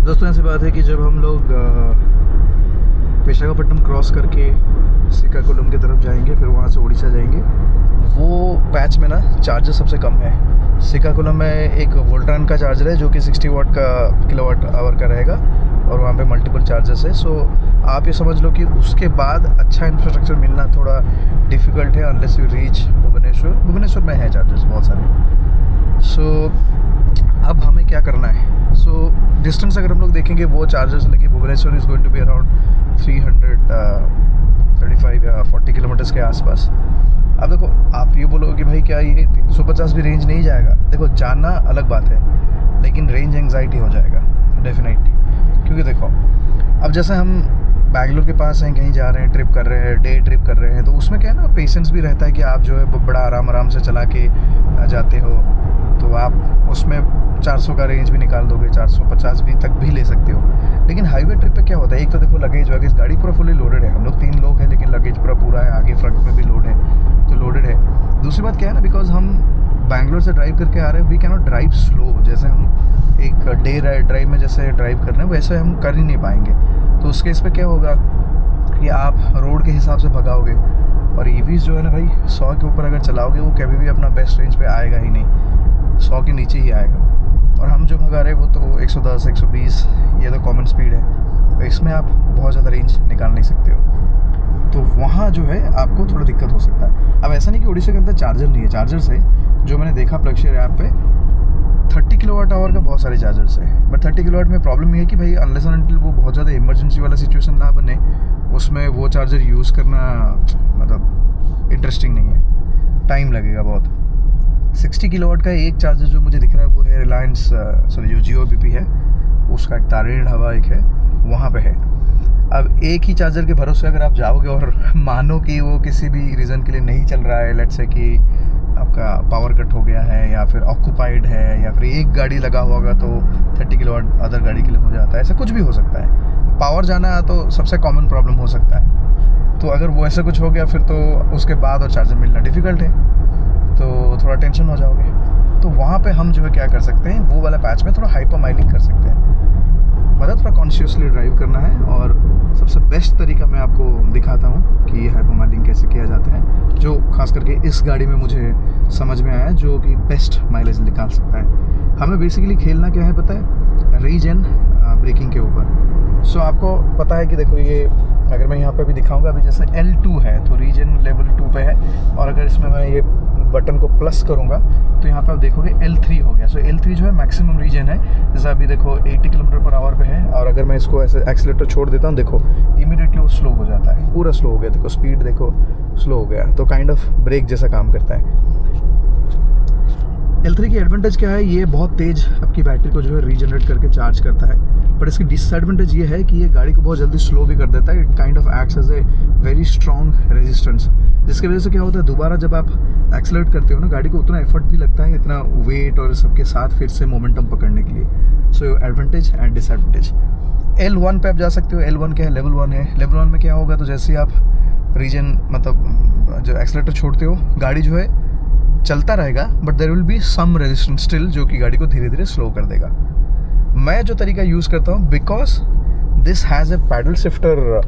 दोस्तों ऐसी बात है कि जब हम लोग विशाखापट्टनम क्रॉस करके श्रीकाकुलम की तरफ जाएंगे, फिर वहाँ से उड़ीसा जाएंगे, वो पैच में ना चार्जर सबसे कम है। श्रीकाकुलम में एक वोल्ट्रॉन का चार्जर है जो कि 60 वाट का किलोवाट आवर का रहेगा और वहाँ पे मल्टीपल चार्जर्स है। सो आप ये समझ लो कि उसके बाद अच्छा इंफ्रास्ट्रक्चर मिलना थोड़ा डिफ़िकल्ट है अनलेस यू रीच भुवनेश्वर में है चार्जर्स बहुत सारे। सो अब हमें क्या करना है? सो डिस्टेंस अगर हम लोग देखेंगे वो चार्जर से लेके Bhubaneswar is going to be around 335 या 40 किलोमीटर्स के आसपास। अब देखो, आप ये बोलोगे कि भाई क्या ये 350 भी रेंज नहीं जाएगा? देखो, जाना अलग बात है, लेकिन रेंज एंग्जाइटी हो जाएगा डेफिनेटली। क्योंकि देखो, अब जैसे हम बैंगलोर के पास हैं, कहीं जा रहे हैं, ट्रिप कर रहे हैं, डे ट्रिप कर रहे हैं, तो उसमें क्या है ना, पेशेंस भी रहता है कि आप जो है बड़ा आराम से चला के जाते हो, तो आप उसमें 400 का रेंज भी निकाल दोगे, 450 भी तक भी ले सकते हो। लेकिन हाईवे ट्रिप पे क्या होता है, एक तो देखो लगेज वगैज, गाड़ी पूरा फुली लोडेड है, हम लोग 3 लोग हैं, लेकिन लगेज पूरा है, आगे फ्रंट में भी लोड है, तो लोडेड है। दूसरी बात क्या है ना, बिकॉज हम बैंगलोर से ड्राइव करके आ रहे हैं, we can not drive slow. जैसे हम एक डे ड्राइव में जैसे ड्राइव कर रहे हैं वैसे हम कर ही नहीं पाएंगे। तो उस केस पे क्या होगा कि आप रोड के हिसाब से भगाओगे, और ईवीज़ जो है ना भाई, 100 के ऊपर अगर चलाओगे वो कभी भी अपना बेस्ट रेंज पे आएगा ही नहीं, 100 के नीचे ही आएगा। और हम जो भगा रहे हैं वो तो 110 120 ये तो कॉमन स्पीड है, तो इसमें आप बहुत ज़्यादा रेंज निकाल नहीं सकते हो। तो वहाँ जो है आपको थोड़ा दिक्कत हो सकता है। अब ऐसा नहीं कि उड़ीसा के अंदर चार्जर नहीं है, चार्जर्स है। जो मैंने देखा प्लगशेयर ऐप पे 30 किलोवाट आवर का बहुत सारे चार्जर्स है। बट 30 किलोवाट में प्रॉब्लम ये है कि भाई अनलेस एंड अनटिल वो बहुत ज़्यादा इमरजेंसी वाला सिचुएशन ना बने, उसमें वो चार्जर यूज़ करना मतलब इंटरेस्टिंग नहीं है, टाइम लगेगा बहुत। 60 किलोवाट का एक चार्जर जो मुझे दिख रहा है वो है रिलायंस, जो जियो BP है उसका, एक तारेड़ ढाबा एक है, वहाँ पे है। अब एक ही चार्जर के भरोसे अगर आप जाओगे और मानो कि वो किसी भी रीज़न के लिए नहीं चल रहा है, लेट्स से कि आपका पावर कट हो गया है या फिर ऑक्यूपाइड है या फिर एक गाड़ी लगा हुआ होगा तो 30 किलोवाट अदर गाड़ी के लिए हो जाता है, ऐसा कुछ भी हो सकता है। पावर जाना तो सबसे कॉमन प्रॉब्लम हो सकता है। तो अगर वो ऐसा कुछ हो गया फिर तो उसके बाद और चार्जर मिलना डिफ़िकल्ट है, तो थोड़ा टेंशन हो जाओगे। तो वहाँ पे हम जो है क्या कर सकते हैं, वो वाला पैच में थोड़ा हाइपर माइलिंग कर सकते हैं, मतलब थोड़ा कॉन्शियसली ड्राइव करना है। और सबसे बेस्ट तरीका मैं आपको दिखाता हूँ कि ये हाइपर माइलिंग कैसे किया जाता है, जो खास करके इस गाड़ी में मुझे समझ में आया, जो कि बेस्ट माइलेज निकाल सकता है। हमें बेसिकली खेलना क्या है पता है, रीजन ब्रेकिंग के ऊपर। सो आपको पता है कि देखो, ये अगर मैं यहाँ पे भी दिखाऊंगा, अभी जैसे L2 है तो रीजन लेवल 2 पे है, और अगर इसमें मैं ये बटन को प्लस करूँगा तो यहाँ पे आप देखोगे L3 हो गया। सो L3 जो है मैक्सिमम रीजन है। जैसे अभी देखो 80 किलोमीटर पर आवर पे है, और अगर मैं इसको ऐसे एक्सीलेटर छोड़ देता हूँ, देखो इमीडिएटली वो स्लो हो जाता है, पूरा स्लो हो गया। देखो स्पीड देखो स्लो हो गया, तो काइंड ऑफ ब्रेक जैसा काम करता है। L3 की एडवांटेज क्या है, ये बहुत तेज़ आपकी बैटरी को जो है रीजनरेट करके चार्ज करता है। बट इसकी डिसएडवांटेज ये है कि ये गाड़ी को बहुत जल्दी स्लो भी कर देता है। It kind of acts as a very strong resistance, जिसकी वजह से क्या होता है, दोबारा जब आप एक्सेलरेट करते हो ना, गाड़ी को उतना एफर्ट भी लगता है, इतना वेट और सबके साथ फिर से मोमेंटम पकड़ने के लिए। सो एडवांटेज एंड डिसएडवांटेज। L1 पे आप जा सकते हो। L1 क्या है, लेवल 1 है। लेवल 1 में क्या होगा, तो जैसे आप रीजन मतलब जो एक्सेलरेटर छोड़ते हो, गाड़ी जो है चलता रहेगा, but there will be some resistance still, जो कि गाड़ी को धीरे धीरे स्लो कर देगा। मैं जो तरीका यूज़ करता हूँ, because this has a paddle shifter,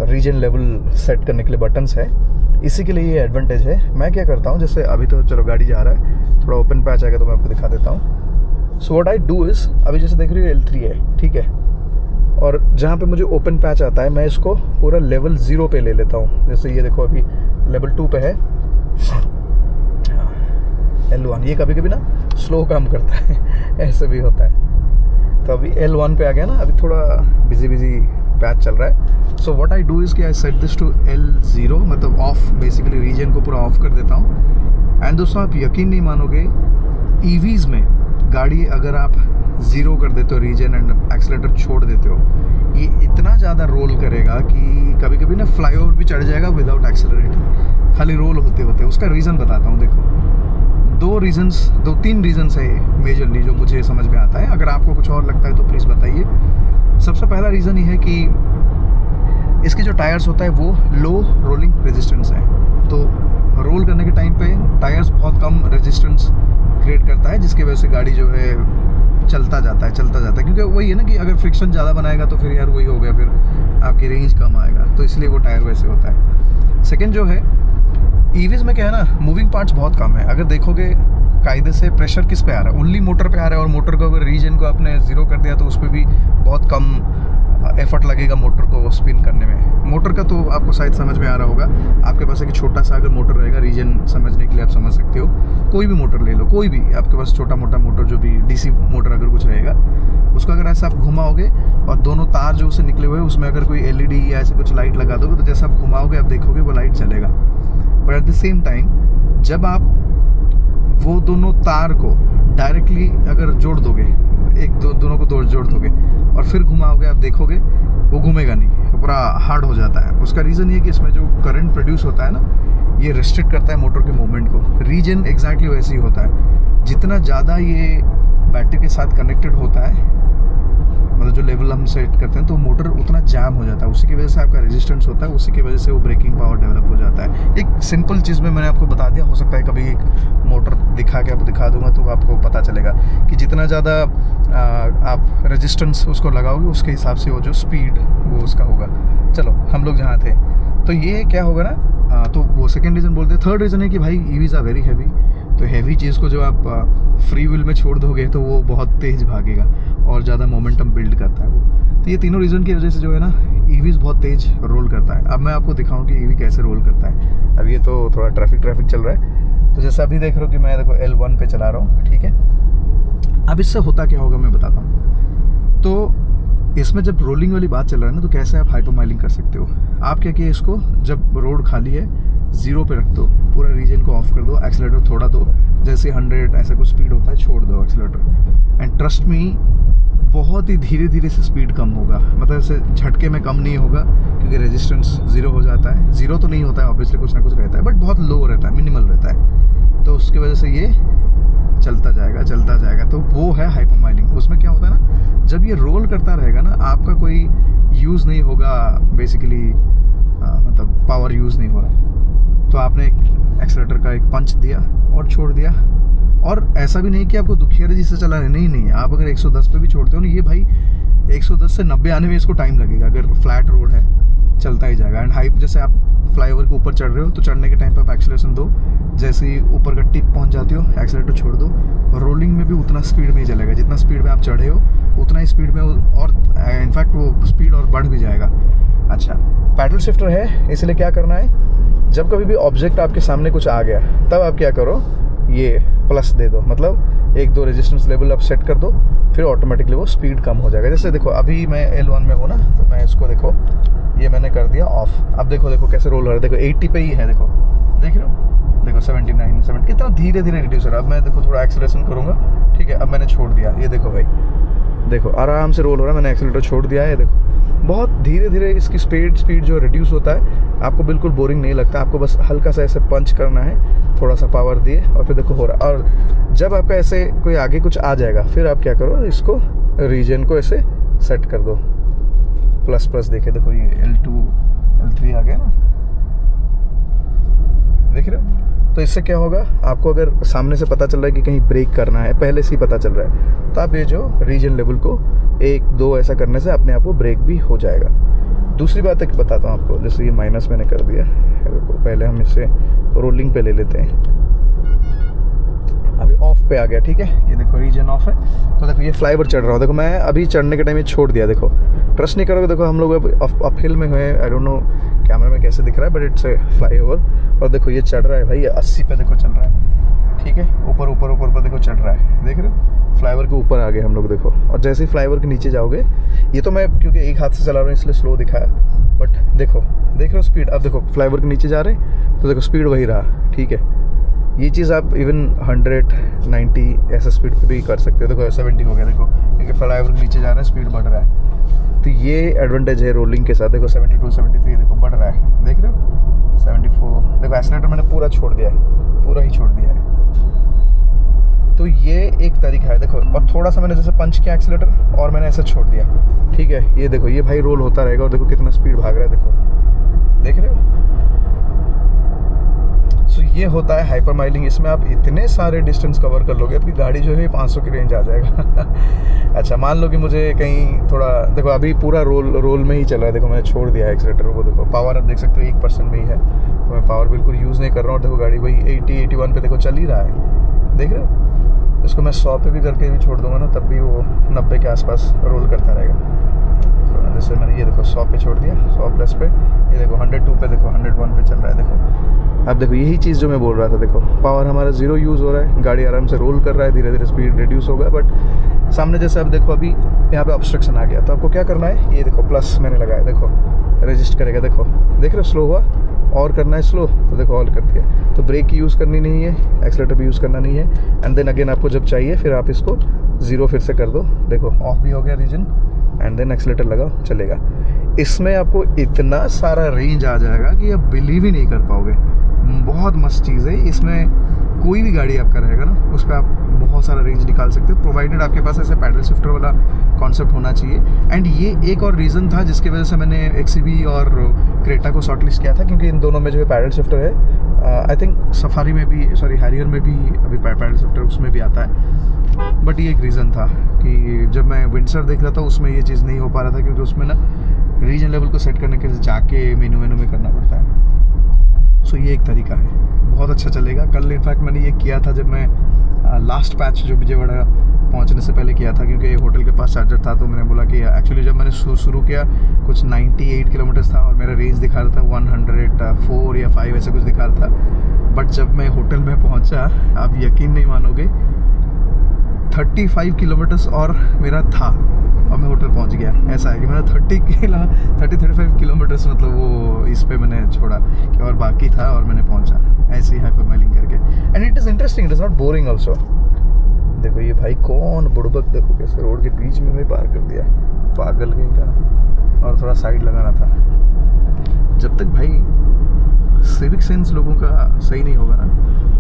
regen level set करने के लिए बटन्स है, इसी के लिए ये एडवांटेज है। मैं क्या करता हूँ, जैसे अभी तो चलो गाड़ी जा रहा है, थोड़ा ओपन पैच आएगा तो मैं आपको दिखा देता हूँ। So what I do is, अभी जैसे देख रही हो L3 है, ठीक है, और जहाँ पे मुझे ओपन पैच आता है मैं इसको पूरा लेवल 0 पे ले लेता हूँ। जैसे ये देखो अभी लेवल 2 पे है L1, ये कभी कभी ना स्लो काम करता है ऐसे भी होता है। तो अभी L1 पे आ गया ना, अभी थोड़ा बिजी पैच चल रहा है। So what I do is कि आई सेट दिस टू L0, मतलब ऑफ, बेसिकली रीजन को पूरा ऑफ कर देता हूँ। एंड दोस्तों आप यकीन नहीं मानोगे, ईवीज़ में गाड़ी अगर आप 0 कर देते हो रीजन एंड एक्सीलेटर छोड़ देते हो, ये इतना ज़्यादा रोल करेगा कि कभी कभी ना फ्लाईओवर भी चढ़ जाएगा विदाउट एक्सेलरेटिंग, खाली रोल होते होते। उसका रीज़न बताता हूँ। देखो 2-3 रीजंस है मेजरली जो मुझे समझ में आता है। अगर आपको कुछ और लगता है तो प्लीज़ बताइए। सबसे पहला रीज़न ये है कि इसके जो टायर्स होता है वो लो रोलिंग रेजिस्टेंस है, तो रोल करने के टाइम पे टायर्स बहुत कम रेजिस्टेंस क्रिएट करता है, जिसकी वजह से गाड़ी जो है चलता जाता है क्योंकि वही है ना कि अगर फ्रिक्शन ज़्यादा बनाएगा तो फिर यार वही हो गया, फिर आपकी रेंज कम आएगा, तो इसलिए वो टायर वैसे होता है। सेकंड जो है ईवीज़ में क्या है ना, मूविंग पार्ट्स बहुत कम है। अगर देखोगे कायदे से प्रेशर किस पे आ रहा है, ओनली मोटर पे आ रहा है, और मोटर को अगर रीजन को आपने ज़ीरो कर दिया तो उस पर भी बहुत कम एफर्ट लगेगा मोटर को स्पिन करने में। मोटर का तो आपको शायद समझ में आ रहा होगा, आपके पास एक छोटा सा अगर मोटर रहेगा रीजन समझने के लिए, आप समझ सकते हो, कोई भी मोटर ले लो, कोई भी आपके पास छोटा मोटा मोटर जो भी डीसी मोटर अगर कुछ रहेगा, उसको अगर ऐसा आप घुमाओगे और दोनों तार जो उससे निकले हुए हैं उसमें अगर कोई एलईडी या ऐसे कुछ लाइट लगा दोगे तो जैसा आप घुमाओगे आप देखोगे वो लाइट चलेगा। But at the same time जब आप वो दोनों तार को डायरेक्टली अगर जोड़ दोगे, दोनों को जोड़ दोगे और फिर घुमाओगे, आप देखोगे वो घूमेगा नहीं, वो पूरा हार्ड हो जाता है। उसका रीज़न ये कि इसमें जो करंट प्रोड्यूस होता है ना, ये रिस्ट्रिक्ट करता है मोटर के मूवमेंट को। रीजन एग्जैक्टली वैसे ही होता है, जितना ज़्यादा ये बैटरी के साथ कनेक्टेड होता है, मतलब जो लेवल हम सेट करते हैं, तो मोटर उतना जाम हो जाता है, उसी की वजह से आपका रेजिस्टेंस होता है, उसी की वजह से वो ब्रेकिंग पावर डेवलप हो जाता है। एक सिंपल चीज़ में मैंने आपको बता दिया, हो सकता है कभी एक मोटर दिखा के आपको दिखा दूंगा तो आपको पता चलेगा कि जितना ज़्यादा आप रेजिस्टेंस उसको लगाओगे उसके हिसाब से वो जो स्पीड वो उसका होगा। चलो हम लोग जहाँ थे, तो ये क्या होगा ना, तो वो सेकेंड रीज़न बोलते हैं। थर्ड रीज़न है कि भाई ईवीज़ आर वेरी हैवी, तो हैवी चीज़ को जो आप फ्री व्हील में छोड़ दोगे तो वो बहुत तेज़ भागेगा और ज़्यादा मोमेंटम बिल्ड करता है वो। तो ये तीनों रीज़न की वजह से जो है ना, ईवीज़ बहुत तेज़ रोल करता है। अब मैं आपको दिखाऊं कि ईवी कैसे रोल करता है। अब ये तो थोड़ा ट्रैफिक चल रहा है, तो जैसे अभी देख रहे हो कि मैं देखो L1 पे चला रहा हूँ, ठीक है। अब इससे होता क्या होगा मैं बताता हूँ। तो इसमें जब रोलिंग वाली बात चल रहा है ना, तो कैसे आप हाइपरमाइलिंग कर सकते हो। आप क्या किए, इसको जब रोड खाली है 0 पे रख दो, पूरा रीजन को ऑफ कर दो, एक्सीलरेटर थोड़ा दो, जैसे 100 ऐसा कुछ स्पीड होता है छोड़ दो एक्सीलरेटर, एंड ट्रस्ट मी बहुत ही धीरे धीरे से स्पीड कम होगा, मतलब ऐसे झटके में कम नहीं होगा, क्योंकि रेजिस्टेंस 0 हो जाता है। 0 तो नहीं होता है ऑब्वियसली, कुछ ना कुछ रहता है, बट बहुत लो रहता है, मिनिमल रहता है, तो उसकी वजह से ये चलता जाएगा। तो वो है हाइपरमाइलिंग। उसमें क्या होता है ना, जब ये रोल करता रहेगा ना, आपका कोई यूज़ नहीं होगा बेसिकली, मतलब पावर यूज़ नहीं हो रहा, तो आपने एक एक्सीलरेटर का एक पंच दिया और छोड़ दिया। और ऐसा भी नहीं कि आपको दुखियारी जी से चला रहे, नहीं, आप अगर 110 पे भी छोड़ते हो ना, ये भाई 110 से 90 आने में इसको टाइम लगेगा। अगर फ्लैट रोड है चलता ही जाएगा। एंड हाइप, जैसे आप फ्लाईओवर के ऊपर चढ़ रहे हो तो चढ़ने के टाइम पर आप एक्सीलरेशन दो, जैसे ही ऊपर का टिप पहुंच जाती हो एक्सीलरेटर छोड़ दो, और रोलिंग में भी उतना स्पीड में ही चलेगा, जितना स्पीड में आप चढ़े हो उतना ही स्पीड में, और इनफैक्ट वो स्पीड और बढ़ भी जाएगा। अच्छा, पैडल शिफ्टर है, इसलिए क्या करना है, जब कभी भी ऑब्जेक्ट आपके सामने कुछ आ गया तब आप क्या करो, ये प्लस दे दो, मतलब 1-2 रेजिस्टेंस लेवल आप सेट कर दो, फिर ऑटोमेटिकली वो स्पीड कम हो जाएगा। जैसे देखो अभी मैं L1 में हूँ ना, तो मैं इसको देखो, ये मैंने कर दिया ऑफ। अब देखो कैसे रोल हो रहा है, देखो 80 पे ही है, देखो देख रहे हो, देखो 79, 70 कितना धीरे धीरे रिड्यूस हो रहा है। अब मैं देखो थोड़ा एक्सीलरेशन करूँगा, ठीक है, अब मैंने छोड़ दिया, ये देखो भाई, देखो आराम से रोल हो रहा है, मैंने एक्सीलरेटर छोड़ दिया है, देखो बहुत धीरे धीरे इसकी स्पीड जो रिड्यूस होता है। आपको बिल्कुल बोरिंग नहीं लगता, आपको बस हल्का सा ऐसे पंच करना है, थोड़ा सा पावर दिए, और फिर देखो हो रहा है। और जब आपका ऐसे कोई आगे कुछ आ जाएगा, फिर आप क्या करो, इसको रीजन को ऐसे सेट कर दो, प्लस देखे, देखो ये L2 L3 आ गया ना, देख रहे हो। तो इससे क्या होगा, आपको अगर सामने से पता चल रहा है कि कहीं ब्रेक करना है, पहले से ही पता चल रहा है, तो आप ये जो रीजन लेवल को 1-2 ऐसा करने से अपने आप को ब्रेक भी हो जाएगा। दूसरी बात एक बताता हूँ आपको, जैसे ये माइनस मैंने कर दिया, पहले हम इसे रोलिंग पे ले लेते हैं, अभी ऑफ पे आ गया, ठीक है, ये देखो रीजन ऑफ है। तो देखो ये फ्लाईओवर चढ़ रहा हूँ, देखो मैं अभी चढ़ने के टाइम ये छोड़ दिया, देखो ट्रस्ट नहीं करोगे, देखो हम लोग अब अप हिल में हुए, आई डोंट नो कैमरा में कैसे दिख रहा है, बट इट्स ए फ्लाईओवर, और देखो ये चढ़ रहा है भाई, 80 पे देखो चल रहा है, ठीक है, ऊपर देखो चढ़ रहा है, देख रहे हो, फ्लाईओवर के ऊपर आ गए हम लोग, देखो। और जैसे ही फ्लाईओवर के नीचे जाओगे, ये तो मैं क्योंकि एक हाथ से चला रहा हूँ इसलिए स्लो दिखाया, बट देखो देख रहे हो स्पीड, अब देखो फ्लाईओवर के नीचे जा रहे हैं तो देखो स्पीड वही रहा, ठीक है। ये चीज़ आप इवन 100-90 ऐसा स्पीड पे भी कर सकते हो, देखो 70 हो गया, देखो क्योंकि फ्लाईओवर के नीचे जा रहा है, स्पीड बढ़ रहा है। तो ये एडवांटेज है रोलिंग के साथ, देखो 72-73 देखो बढ़ रहा है, देख रहे हो 74, देखो एक्सीलरेटर मैंने पूरा छोड़ दिया है, पूरा ही छोड़ दिया है। तो ये एक तरीका है, देखो, और थोड़ा सा मैंने जैसे पंच किया एक्सीलरेटर और मैंने ऐसे छोड़ दिया, ठीक है, ये देखो ये भाई रोल होता रहेगा, और देखो कितना स्पीड भाग रहा है, देखो देख रहे हो। सो ये होता है हाइपर माइलिंग। इसमें आप इतने सारे डिस्टेंस कवर कर लोगे, आपकी गाड़ी जो है 500 की रेंज आ जाएगा। अच्छा मान लो कि मुझे कहीं थोड़ा, देखो अभी पूरा रोल में ही चल रहा है। देखो मैंने छोड़ दिया है एक्सीलेटर को, देखो पावर आप देख सकते हो 1% में ही है, तो मैं पावर बिल्कुल यूज़ नहीं कर रहा हूँ। देखो गाड़ी वही 80-81 पे देखो चल ही रहा है, देख रहे हो। इसको मैं 100 पे भी करके भी छोड़ दूँगा ना, तब भी वो 90 के आसपास रोल करता रहेगा। जैसे मैंने ये देखो 100 पे छोड़ दिया, 100 प्लस पे, ये देखो 102 पे, देखो 101 पे चल रहा है। देखो अब देखो यही चीज़ जो मैं बोल रहा था, देखो पावर हमारा 0 यूज़ हो रहा है, गाड़ी आराम से रोल कर रहा है, धीरे धीरे स्पीड रिड्यूस होगा। बट सामने जैसे अब देखो अभी यहाँ पे ऑब्स्ट्रक्शन आ गया, तो आपको क्या करना है, ये देखो प्लस मैंने लगाया, देखो रजिस्ट करेगा, देखो देख रहे हो स्लो हुआ, और करना है स्लो, तो देखो ऑल कर दिया। तो ब्रेक की यूज़ करनी नहीं है, एक्सीलेटर भी यूज़ करना नहीं है। एंड देन अगेन आपको जब चाहिए फिर आप इसको 0 फिर से कर दो, देखो ऑफ भी हो गया रीजन, एंड देन एक्सीलेटर लगाओ, चलेगा। इसमें आपको इतना सारा रेंज आ जाएगा कि आप बिलीव ही नहीं कर पाओगे। बहुत मस्त चीज़ है। इसमें कोई भी गाड़ी आपका रहेगा ना, उस पर आप बहुत सारा रेंज निकाल सकते हो, प्रोवाइडेड आपके पास ऐसे पैडल शिफ्टर वाला कॉन्सेप्ट होना चाहिए। एंड ये एक और रीज़न था जिसकी वजह से मैंने XCV और क्रेटा को शॉर्टलिस्ट किया था, क्योंकि इन दोनों में जो है पैडल शिफ्टर है। आई थिंक सफारी में भी, सॉरी हैरियर में भी अभी पैडल शिफ्टर उसमें भी आता है। बट ये एक रीज़न था कि जब मैं विंडसर देख रहा था उसमें ये चीज़ नहीं हो पा रहा था, क्योंकि उसमें ना रीजन लेवल को सेट करने के लिए जाके मेनू में करना पड़ता है। सो ये एक तरीका है, बहुत अच्छा चलेगा। कल इनफैक्ट मैंने ये किया था जब मैं लास्ट पैच जो विजयवाड़ा पहुंचने से पहले किया था, क्योंकि होटल के पास चार्जर था। तो मैंने बोला कि एक्चुअली जब मैंने शुरू किया कुछ 98 किलोमीटर्स था और मेरा रेंज दिखा रहा था 104 या 5 ऐसे कुछ दिखा रहा था। बट जब मैं होटल में पहुंचा, आप यकीन नहीं मानोगे, 35 किलोमीटर्स और मेरा था और मैं होटल पहुंच गया। ऐसा है कि मैंने 30-35 किलोमीटर्स मतलब वो इस पे मैंने छोड़ा कि और बाकी था और मैंने पहुंचा, ऐसे ही हाइपर माइलिंग करके। And it is interesting, it is not boring also. देखो ये भाई कौन बुड़बक, देखो कैसे रोड के बीच में भी पार कर दिया, पागल कहीं का। और थोड़ा साइड लगाना था। जब तक भाई सिविक सेंस लोगों का सही नहीं होगा ना,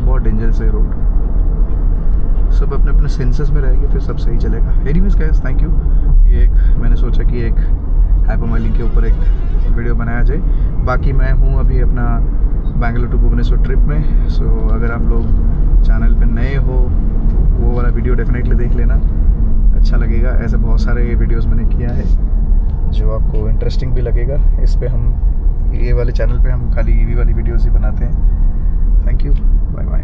बहुत डेंजरस है रोड। सब अपने अपने सेंसेस में रहेंगे फिर सब सही चलेगा। Anyways guys, thank you. ये एक मैंने सोचा कि एक हाइपर माइलिंग के ऊपर एक वीडियो बनाया जाए। बाकी मैं हूँ अभी अपना बेंगलुरु टू भुवनेश्वर ट्रिप में। सो अगर आप लोग चैनल पे नए हो तो वो वाला वीडियो डेफिनेटली देख लेना, अच्छा लगेगा। ऐसे बहुत सारे वीडियोस मैंने किया है जो आपको इंटरेस्टिंग भी लगेगा। इस पे हम, ये वाले चैनल पे हम खाली EV वाली वीडियोस ही बनाते हैं। Thank you, bye bye.